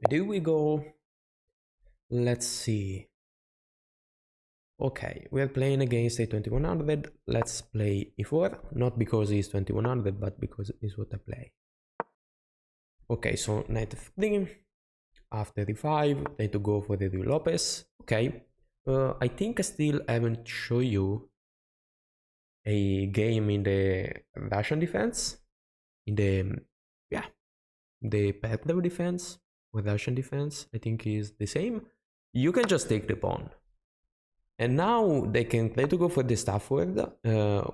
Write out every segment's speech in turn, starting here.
Here we go. Let's see. Okay, we are playing against a 2100. Let's play e4, not because he's 2100, but because it's what I play. Okay, so knight f3. After d5, try to go for the Ruy Lopez. Okay, I think I still haven't shown you a game in the Russian defense, in the the Petrov defense or Russian defense. I think is the same. You can just take the pawn, and now they can try to go for the Stafford,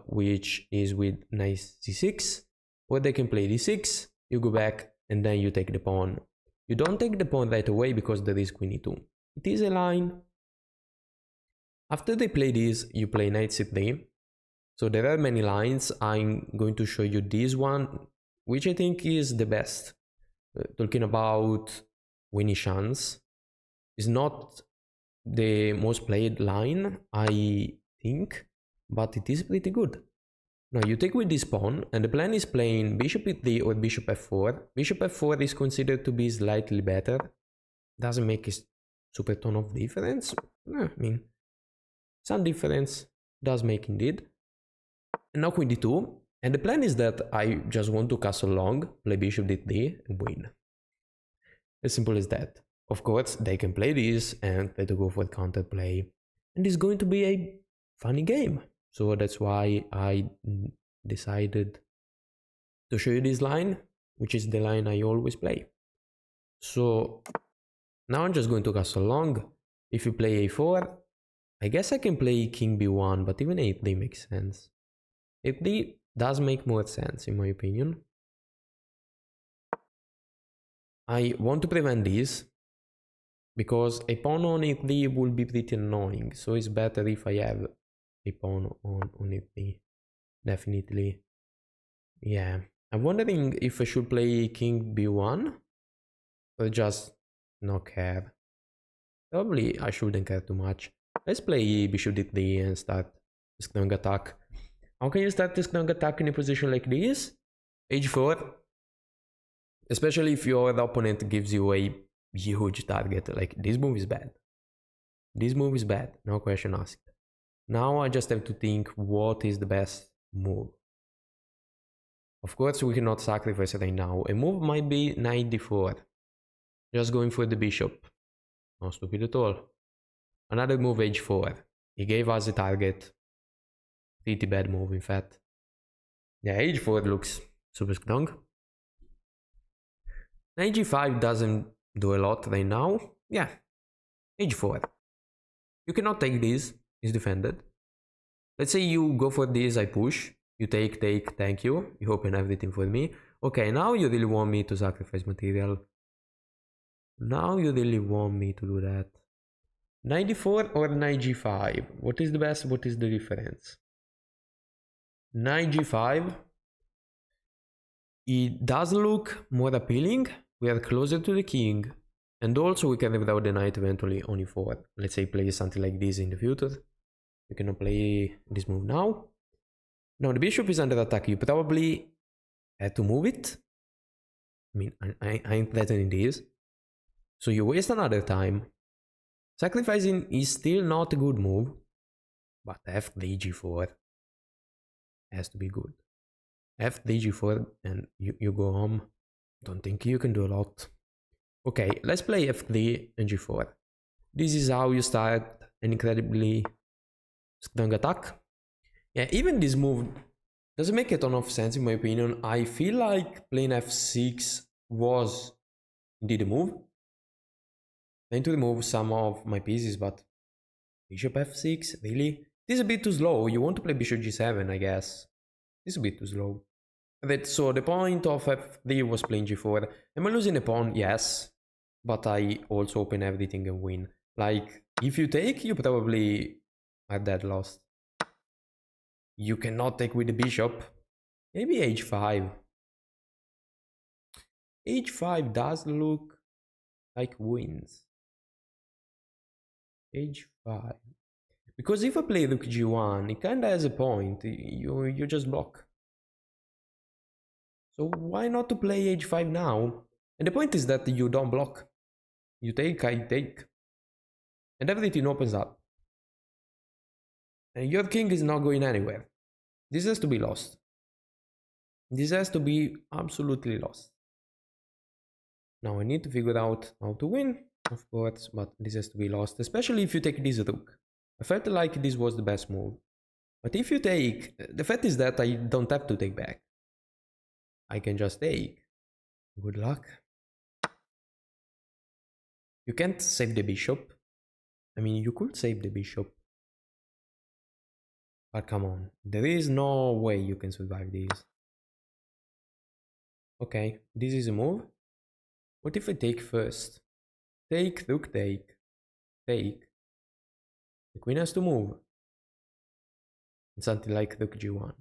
which is with knight c6, or they can play d6. You go back, and then you take the pawn. You don't take the pawn right away because there is queen e2. It is a line. After they play this, you play knight c3. So there are many lines. I'm going to show you this one, which I think is the best. Talking about winning chance, is not the most played line, I think, but it is pretty good. Now you take with this pawn, and the plan is playing bishop e3 or bishop f4. Bishop f4 is considered to be slightly better. Doesn't make a super ton of difference. I mean, some difference does make indeed. And now queen d2, and the plan is that I just want to castle long, play bishop d3 and win. As simple as that. Of course, they can play this and try to go for counterplay, and it's going to be a funny game. So that's why I decided to show you this line, which is the line I always play. So now I'm just going to castle long. If you play a4, I guess I can play king b1, but even a3 makes sense. A3 does make more sense in my opinion. I want to prevent this, because a pawn on a3 will be pretty annoying, so it's better if I have a pawn on a3. Definitely. Yeah. I'm wondering if I should play king b1 or just not care. Probably I shouldn't care too much. Let's play bishop d3 and start the strong attack. How can you start the strong attack in a position like this? h4. Especially if your opponent gives you a huge target. Like, this move is bad. This move is bad, no question asked. Now I just have to think what is the best move. Of course, we cannot sacrifice right now. A move might be knight d4. Just going for the bishop. Not stupid at all. Another move, h4. He gave us a target. Pretty bad move, in fact. Yeah, h4 looks super strong. Knight g5 doesn't do a lot right now. Yeah, h4. You cannot take this, it's defended. Let's say you go for this, I push. You take, thank you. You open everything for me. Okay, now you really want me to sacrifice material. Now you really want me to do that. Knight d4 or knight g5? What is the best? What is the difference? Knight g5. It does look more appealing. We are closer to the king. And also we can without the knight eventually on e4. Let's say play something like this in the future. You cannot play this move now. Now the bishop is under attack. You probably had to move it. I mean, I ain't threatening this. So you waste another time. Sacrificing is still not a good move. But f3 g4 has to be good. f3 g4 and you go home. Don't think you can do a lot. Okay, let's play f3 and g4. This is how you start an incredibly strong attack. Yeah, even this move doesn't make a ton of sense in my opinion. I feel like playing f6 was indeed a move. Trying to remove some of my pieces, but bishop f6, really? This is a bit too slow. You want to play bishop g7, I guess. This is a bit too slow. So the point of f3 was playing g4. Am I losing a pawn? Yes. But I also open everything and win. Like, if you take, you probably are dead lost. You cannot take with the bishop. Maybe h5. h5 does look like wins. h5. Because if I play rook g1, it kinda has a point. You just block. So why not to play h5 now? And the point is that you don't block. You take, I take. And everything opens up. And your king is not going anywhere. This has to be lost. This has to be absolutely lost. Now I need to figure out how to win, of course, but this has to be lost, especially if you take this rook. I felt like this was the best move. But if you take, the fact is that I don't have to take back. I can just take. Good luck. You can't save the bishop. I mean, you could save the bishop. But come on, there is no way you can survive this. Okay, this is a move. What if I take first? Take, rook, take. Take. The queen has to move. It's something like rook g1.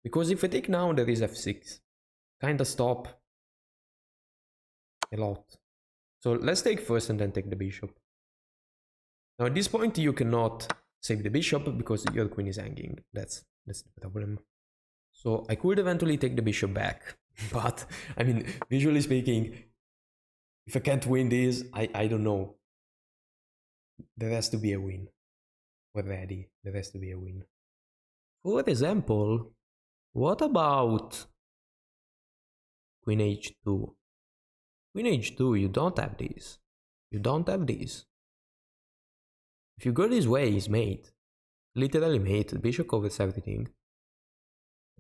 Because if I take now, there is f6. Kinda stop a lot. So let's take first and then take the bishop. Now at this point you cannot save the bishop because your queen is hanging. That's the problem. So I could eventually take the bishop back. But, I mean, visually speaking, if I can't win this, I don't know. There has to be a win. Already, there has to be a win. For example, what about Queen h2? Queen h2, you don't have this. You don't have this. If you go this way, it's mate. Literally mate. The bishop covers everything.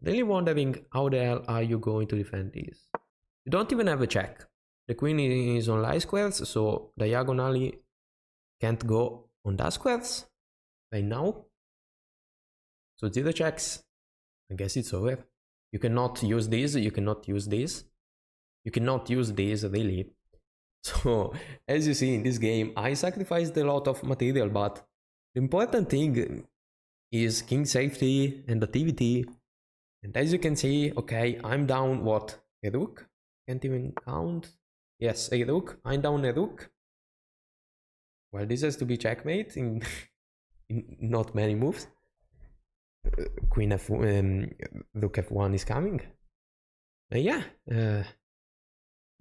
Really wondering how the hell are you going to defend this? You don't even have a check. The queen is on light squares, so diagonally can't go on dark squares right now. So 0 checks. I guess it's over. You cannot use this, you cannot use this. You cannot use this, really. So, as you see in this game, I sacrificed a lot of material, but the important thing is king safety and activity. And as you can see, okay, I'm down what? A rook? Can't even count. Yes, a rook. I'm down a rook. Well, this has to be checkmate in, in not many moves. Queen f rook f1 is coming. Yeah.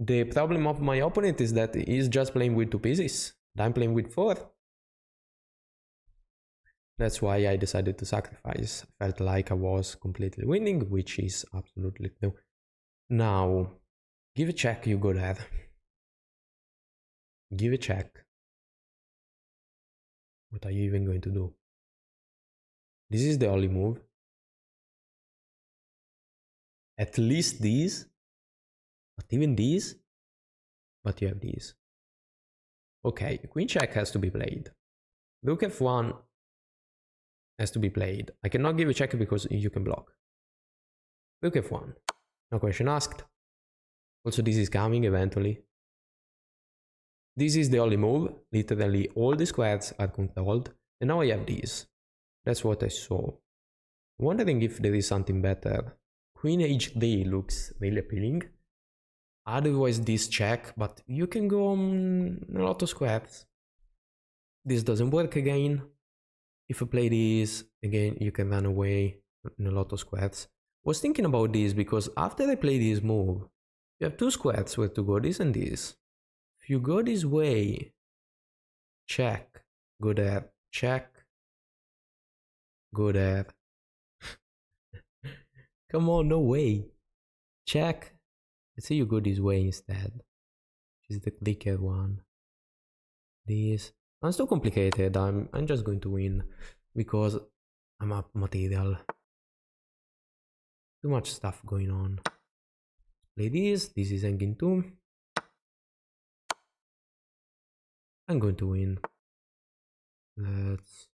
The problem of my opponent is that he's just playing with 2 pieces. And I'm playing with 4. That's why I decided to sacrifice. I felt like I was completely winning, which is absolutely no. Now, give a check, you go there. Give a check. What are you even going to do? This is the only move. At least these. Not even these. But you have these. Okay, queen check has to be played. Rook f1 has to be played. I cannot give a check because you can block. Rook f1. No question asked. Also, this is coming eventually. This is the only move. Literally all the squares are controlled. And now I have these. That's what I saw. Wondering if there is something better. Queen h3 looks really appealing. Otherwise this check, but you can go on a lot of squares. This doesn't work again. If I play this, again, you can run away in a lot of squares. I was thinking about this because after I play this move, you have 2 squares where to go, this and this. If you go this way, check, go there, check, go there. Come on, no way. Check. Let's say you go this way instead. Which is the clicker one. This. It's too complicated. I'm just going to win because I'm up material. Too much stuff going on. Play this. This is hanging too. I'm going to win. Let's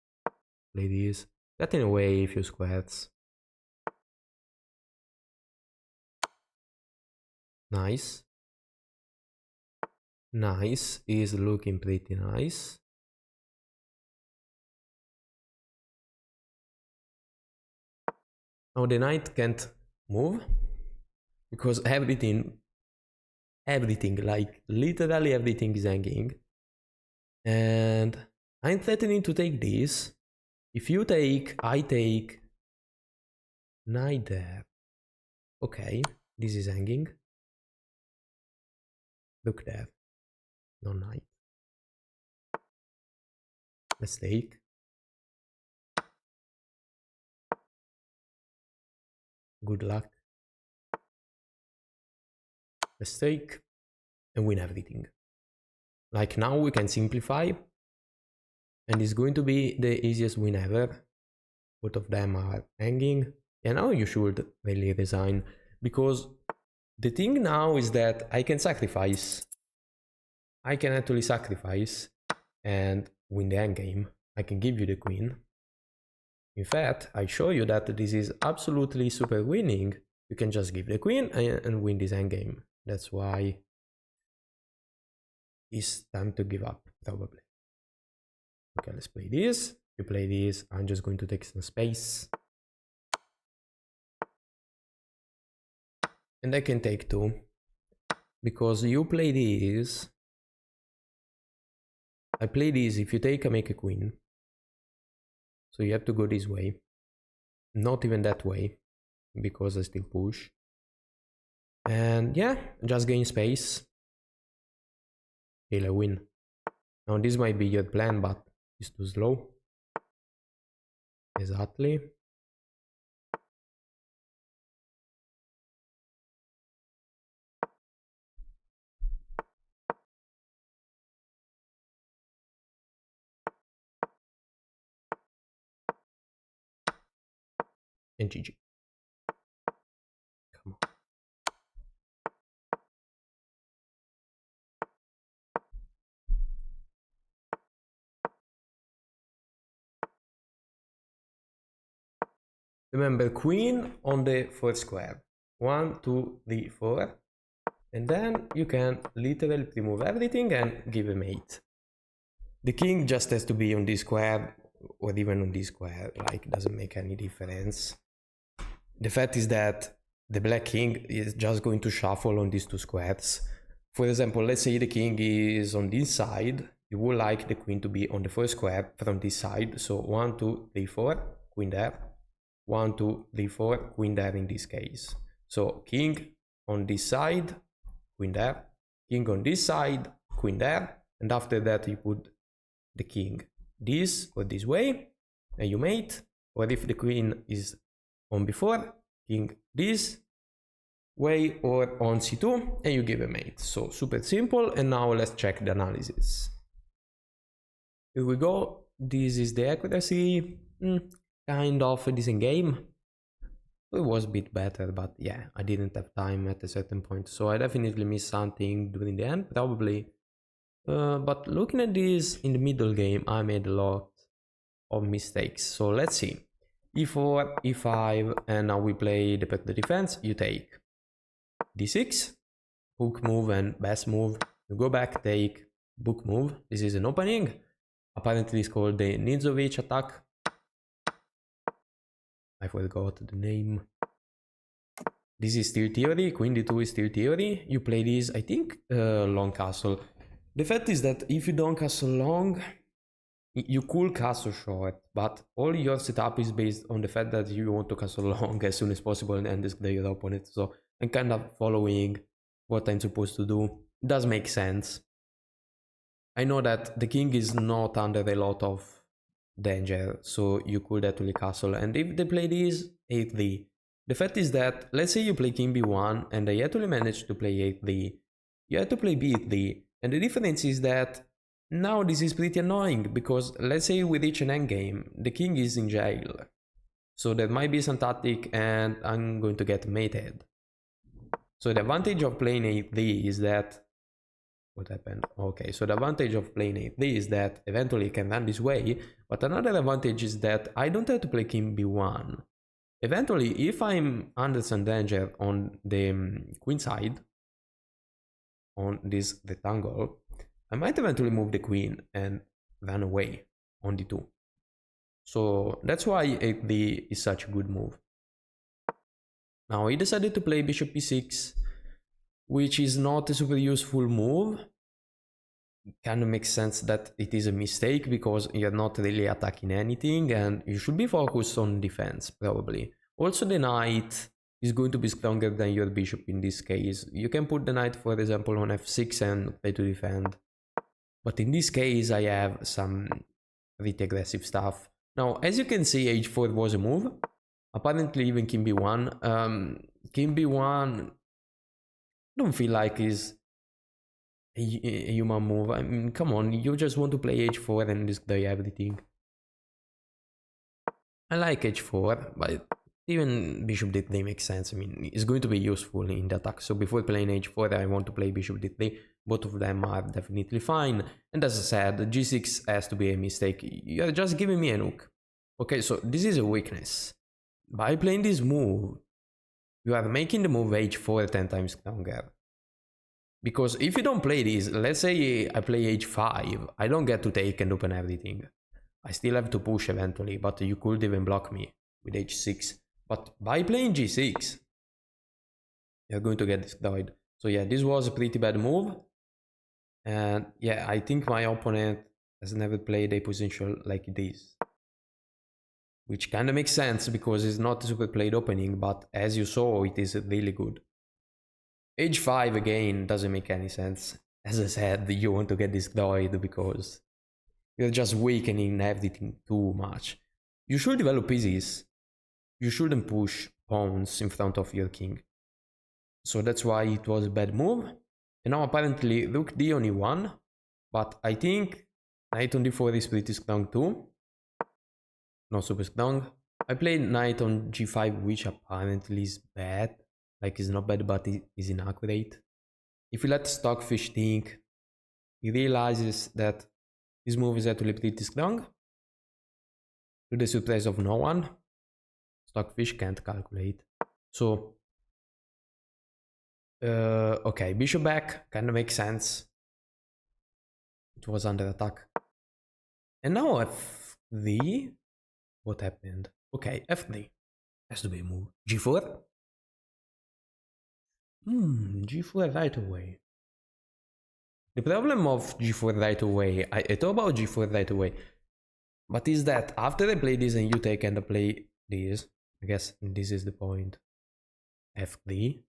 play this. Getting away a few squares. Nice. Nice. Is looking pretty nice. Now the knight can't move because everything, like literally everything is hanging. And I'm threatening to take this. If you take, I take. Knight there. Okay, this is hanging. Look there. No knight. Let's take. Good luck. Let's take and win everything. Like now we can simplify, and it's going to be the easiest win ever. Both of them are hanging, and now you should really resign, because the thing now is that I can sacrifice. I can actually sacrifice and win the endgame. I can give you the queen. In fact, I show you that this is absolutely super winning. You can just give the queen and win this endgame. That's why it's time to give up, probably. Okay, let's play this. You play this. I'm just going to take some space. And I can take 2. Because you play this. I play this. If you take, I make a queen. So you have to go this way. Not even that way, because I still push. And yeah, just gain space. Till I win. Now this might be your plan, but it's too slow. Exactly. And GG. Come on. Remember, queen on the 4th square. 1, 2, 3, 4. And then you can literally remove everything and give a mate. The king just has to be on this square, or even on this square. Like, doesn't make any difference. The fact is that the black king is just going to shuffle on these 2 squares. For example, let's say the king is on this side. You would like the queen to be on the 4th square from this side. So 1, 2, 3, 4, queen there. 1, 2, 3, 4, queen there in this case. So king on this side, queen there. King on this side, queen there. And after that you put the king this or this way, and you mate. Or if the queen is on before, king this way or on c2, and you give a mate. So super simple. And now let's check the analysis. Here we go. This is the accuracy. Kind of a decent game. It was a bit better, but yeah, I didn't have time at a certain point, so I definitely missed something during the end, probably. But looking at this in the middle game, I made a lot of mistakes. So let's see. e4, e5, and now we play the defense. You take d6, book move and best move. You go back, take book move. This is an opening. Apparently it's called the Nizovic attack. I forgot the name. This is still theory. Queen d2 is still theory. You play this, I think, long castle. The fact is that if you don't castle long, you could castle short, but all your setup is based on the fact that you want to castle long as soon as possible and display your opponent. So I'm kind of following what I'm supposed to do. It does make sense. I know that the king is not under a lot of danger, so you could actually castle. And if they play this 8-3, the fact is that, let's say you play king b1 and they actually manage to play 8-3, you have to play b3. And the difference is that now this is pretty annoying, because let's say we reach an endgame, the king is in jail. So there might be some tactic and I'm going to get mated. So the advantage of playing 8-3 is that... What happened? Okay, so the advantage of playing 8-3 is that eventually it can run this way, but another advantage is that I don't have to play king b1. Eventually, if I'm under some danger on the queen side, on this rectangle, I might eventually move the queen and run away on d2. So that's why 8-3 is such a good move. Now he decided to play bishop e6, which is not a super useful move. It kind of makes sense that it is a mistake, because you're not really attacking anything and you should be focused on defense, probably. Also, the knight is going to be stronger than your bishop in this case. You can put the knight, for example, on f6 and try to defend. But in this case, I have some pretty aggressive stuff. Now, as you can see, h4 was a move. Apparently, even king b1. King b1, I don't feel like is a human move. I mean, come on, you just want to play h4 and destroy everything. I like h4, but even bishop d3 makes sense. I mean, it's going to be useful in the attack. So before playing h4, I want to play bishop d3. Both of them are definitely fine. And as I said, g6 has to be a mistake. You're just giving me a rook. Okay, so this is a weakness. By playing this move, you are making the move h4 10 times stronger. Because if you don't play this, let's say I play h5, I don't get to take and open everything. I still have to push eventually, but you could even block me with h6. But by playing g6, you're going to get destroyed. So yeah, this was a pretty bad move. And yeah, I think my opponent has never played a position like this. Which kind of makes sense because it's not a super played opening, but as you saw, it is really good. h5 again doesn't make any sense. As I said, you want to get destroyed because you're just weakening everything too much. You should develop pieces. You shouldn't push pawns in front of your king. So that's why it was a bad move. And now apparently rook d on e1. But I think knight on d4 is pretty strong too. Not super strong. I played knight on g5, which apparently is bad. Like, it's not bad, but it is inaccurate. If you let Stockfish think, he realizes that this move is actually pretty strong. To the surprise of no one, Stockfish can't calculate. So, okay, bishop back kind of makes sense. It was under attack. And now f3. What happened? Okay, f3. Has to be a move. g4. G4 right away. The problem of g4 right away, I thought about g4 right away, but is that after I play this and you take and I play this, I guess this is the point. f3.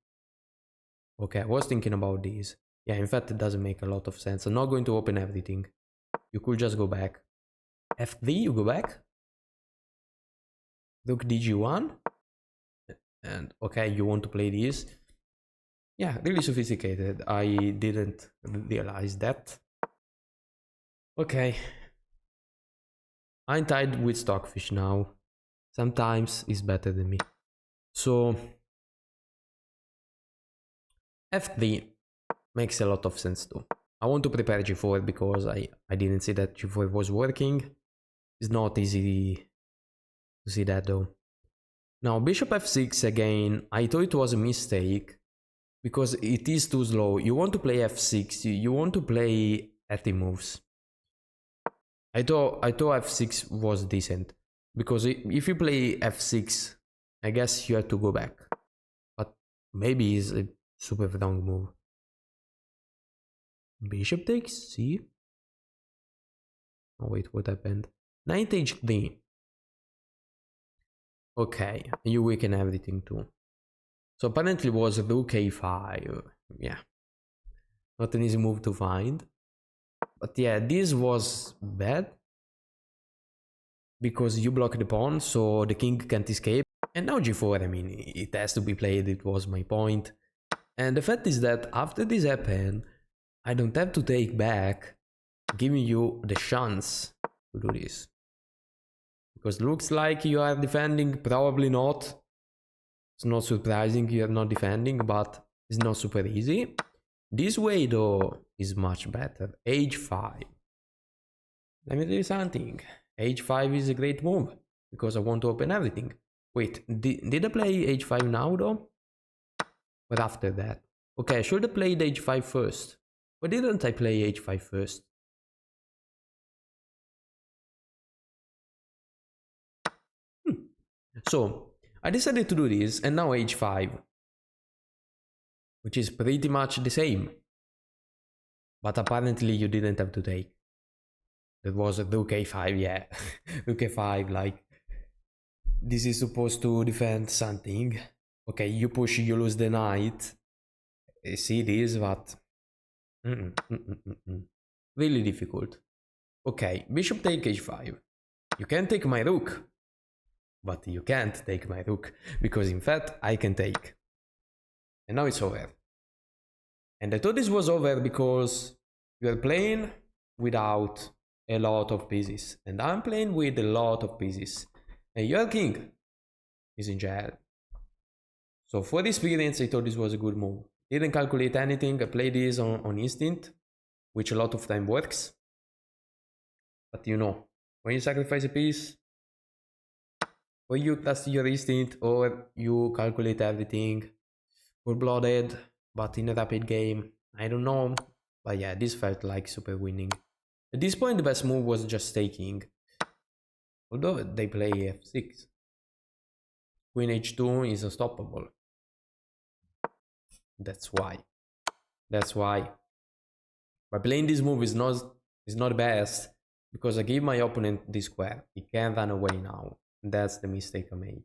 Okay, I was thinking about this. Yeah, in fact, it doesn't make a lot of sense. I'm not going to open everything. You could just go back. f3, you go back. Rook dg1. And okay, you want to play this. Yeah, really sophisticated. I didn't realize that. Okay. I'm tied with Stockfish now. Sometimes he's better than me. So f3 makes a lot of sense too. I want to prepare g4 because I didn't see that g4 was working. It's not easy to see that though. Now bishop f6 again. I thought it was a mistake because it is too slow. You want to play f6. You want to play at the moves. I thought f6 was decent because if you play f6, I guess you have to go back. But maybe it's a super wrong move. Bishop takes c. Oh wait, what happened? Knight h3. Okay, you weaken everything too. So apparently it was rook a5. Yeah, not an easy move to find. But yeah, this was bad because you block the pawn, so the king can't escape. And now g4, I mean, it has to be played, it was my point. And the fact is that after this happened, I don't have to take back, giving you the chance to do this. Because looks like you are defending, probably not. It's not surprising you are not defending, but it's not super easy. This way though is much better. h5. Let me tell you something. h5 is a great move because I want to open everything. Wait, did I play h5 now though? But after that? Okay, I should have played h5 first. Why didn't I play h5 first? So, I decided to do this and now h5. Which is pretty much the same. But apparently you didn't have to take. That was a rook a5, yeah. Rook a5, like, this is supposed to defend something. Okay, you push, you lose the knight. I see this, but Really difficult. Okay, bishop take h5. You can take my rook, but you can't take my rook, because in fact I can take. And now it's over. And I thought this was over because you are playing without a lot of pieces, and I'm playing with a lot of pieces, and your king is in jail. So for the experience, I thought this was a good move. Didn't calculate anything, I played this on instinct, which a lot of time works. But you know, when you sacrifice a piece, or you trust your instinct, or you calculate everything, full-blooded, but in a rapid game, I don't know. But yeah, this felt like super winning. At this point, the best move was just taking. Although they play f6. Queen h2 is unstoppable. That's why. That's why. But playing this move is not best, because I gave my opponent this square. He can run away now. That's the mistake I made.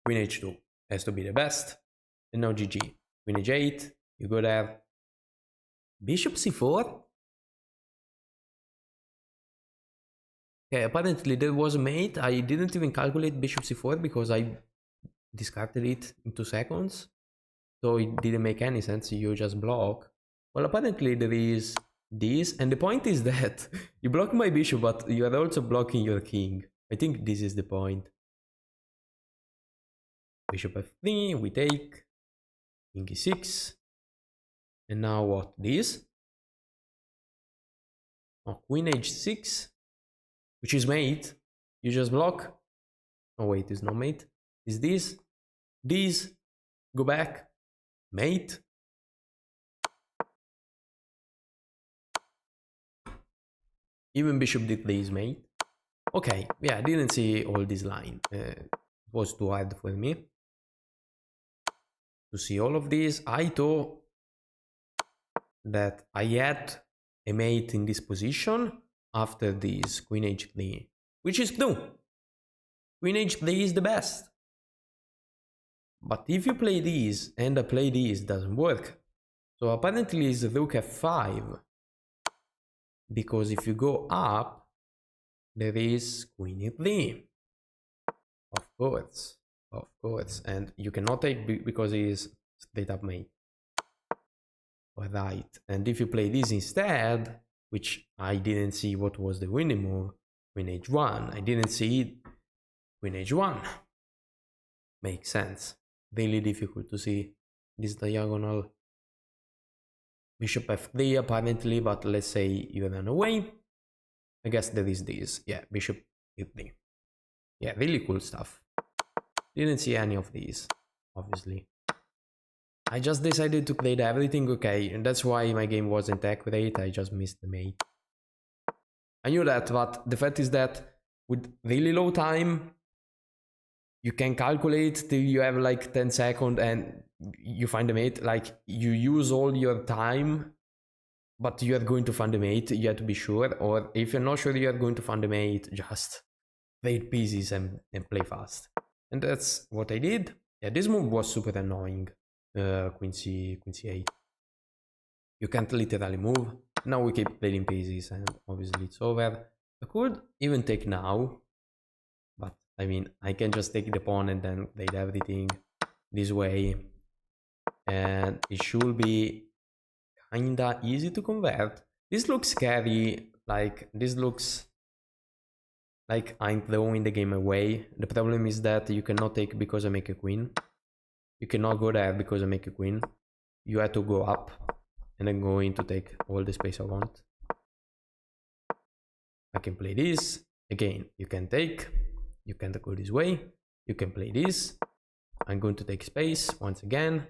Queen h2 has to be the best. And now GG. Queen h8. You go there. Bishop c4. Okay, apparently there was a mate. I didn't even calculate bishop c4 because I discarded it in 2 seconds. So it didn't make any sense. You just block. Well, apparently there is this. And the point is that you block my bishop, but you are also blocking your king. I think this is the point. Bishop f3, we take. King e6. And now what? This? Oh, queen h6. Which is mate. You just block. Oh wait, it's not mate. Is this? This. Go back. Mate. Even bishop did this, mate. Okay, yeah, I didn't see all this line. It was too hard for me to see all of this. I thought that I had a mate in this position after this queen h3, which is true. Queen h3 is the best. But if you play this and I play this, it doesn't work. So apparently it's rook f5. Because if you go up, there is queen e3. Of course. And you cannot take because it is straight up mate. Alright, and if you play this instead, which I didn't see what was the winning move, queen h1, I didn't see queen h1. Makes sense. Really difficult to see this diagonal. Bishop f3 apparently, but let's say you run away. I guess there is this. Yeah, bishop e3. Yeah, really cool stuff. Didn't see any of these, obviously. I just decided to play everything okay, and that's why my game wasn't accurate. I just missed the mate. I knew that, but the fact is that with really low time, you can calculate till you have like 10 seconds and you find a mate. Like, you use all your time, but you are going to find a mate, you have to be sure. Or if you're not sure you are going to find a mate, just trade pieces and play fast. And that's what I did. Yeah, this move was super annoying. Queen c8. You can't literally move. Now we keep playing pieces and obviously it's over. I could even take now, but I mean, I can just take the pawn and then play everything this way, and it should be kinda easy to convert. This looks scary, like this looks like I'm throwing the game away. The problem is that you cannot take because I make a queen. You cannot go there because I make a queen. You have to go up and I'm going to take all the space I want. I can play this. Again, you can take. You can't go this way. You can play this. I'm going to take space once again.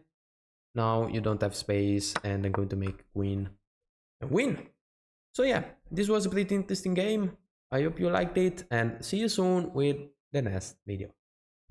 Now you don't have space and I'm going to make queen and win. So yeah, this was a pretty interesting game. I hope you liked it and see you soon with the next video.